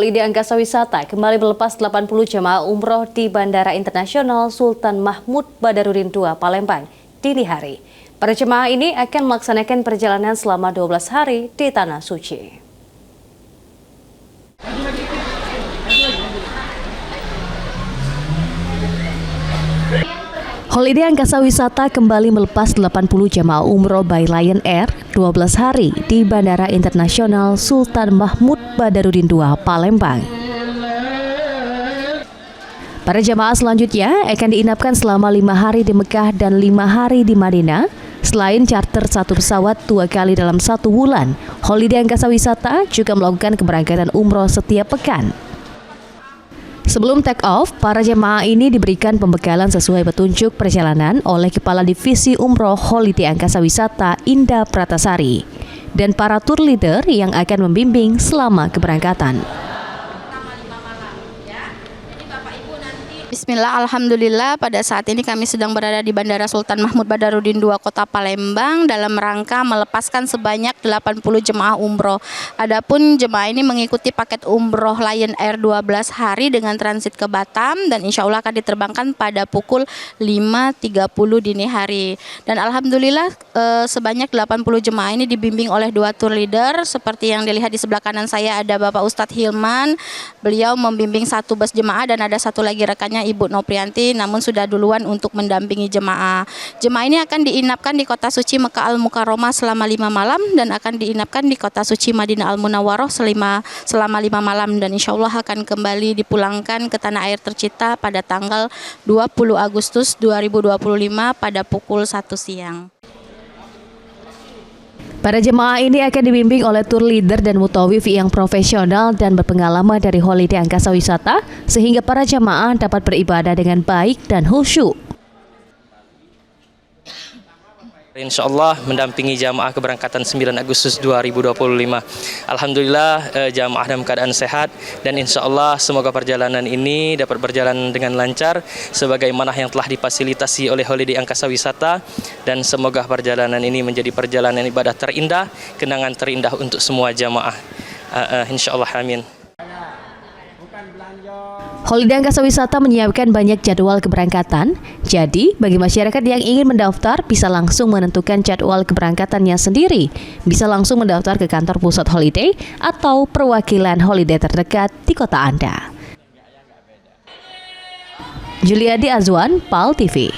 Holiday Angkasa Wisata kembali melepas 80 jemaah umroh di Bandara Internasional Sultan Mahmud Badarudin II, Palembang, dini hari. Para jemaah ini akan melaksanakan perjalanan selama 12 hari di Tanah Suci. Holiday Angkasa Wisata kembali melepas 80 jemaah umroh by Lion Air 12 hari di Bandara Internasional Sultan Mahmud Badarudin II, Palembang. Para jemaah selanjutnya akan diinapkan selama 5 hari di Mekah dan 5 hari di Madinah. Selain charter satu pesawat 2 kali dalam 1 bulan, Holiday Angkasa Wisata juga melakukan keberangkatan umroh setiap pekan. Sebelum take off, para jemaah ini diberikan pembekalan sesuai petunjuk perjalanan oleh Kepala Divisi Umroh Holiday Angkasa Wisata Indah Pratasari dan para tour leader yang akan membimbing selama keberangkatan. Bismillah, alhamdulillah pada saat ini kami sedang berada di Bandara Sultan Mahmud Badarudin II Kota Palembang dalam rangka melepaskan sebanyak 80 jemaah umroh. Adapun jemaah ini mengikuti paket umroh Lion Air 12 hari dengan transit ke Batam dan insya Allah akan diterbangkan pada pukul 5.30 dini hari. Dan alhamdulillah sebanyak 80 jemaah ini dibimbing oleh 2 tour leader. Seperti yang dilihat di sebelah kanan saya ada Bapak Ustadz Hilman, beliau membimbing 1 bus jemaah dan ada 1 lagi rekannya Ibu Noprianti, namun sudah duluan untuk mendampingi jemaah. Jemaah ini akan diinapkan di Kota Suci Mekah Al-Mukarramah selama 5 malam dan akan diinapkan di Kota Suci Madinah Al-Munawwarah selama 5 malam dan insya Allah akan kembali dipulangkan ke tanah air tercinta pada tanggal 20 Agustus 2025 pada pukul 1 siang. Para jemaah ini akan dibimbing oleh tour leader dan mutawif yang profesional dan berpengalaman dari Holiday Angkasa Wisata sehingga para jemaah dapat beribadah dengan baik dan khusyuk. Insya Allah mendampingi jamaah keberangkatan 9 Agustus 2025. Alhamdulillah jamaah dalam keadaan sehat dan insya Allah semoga perjalanan ini dapat berjalan dengan lancar sebagaimana yang telah difasilitasi oleh Holiday Angkasa Wisata dan semoga perjalanan ini menjadi perjalanan ibadah terindah, kenangan terindah untuk semua jamaah. Insya Allah, amin. Holiday Angkasa Wisata menyiapkan banyak jadwal keberangkatan, jadi bagi masyarakat yang ingin mendaftar bisa langsung menentukan jadwal keberangkatannya sendiri. Bisa langsung mendaftar ke kantor pusat Holiday atau perwakilan Holiday terdekat di kota Anda. Juliadi Azwan, PAL TV.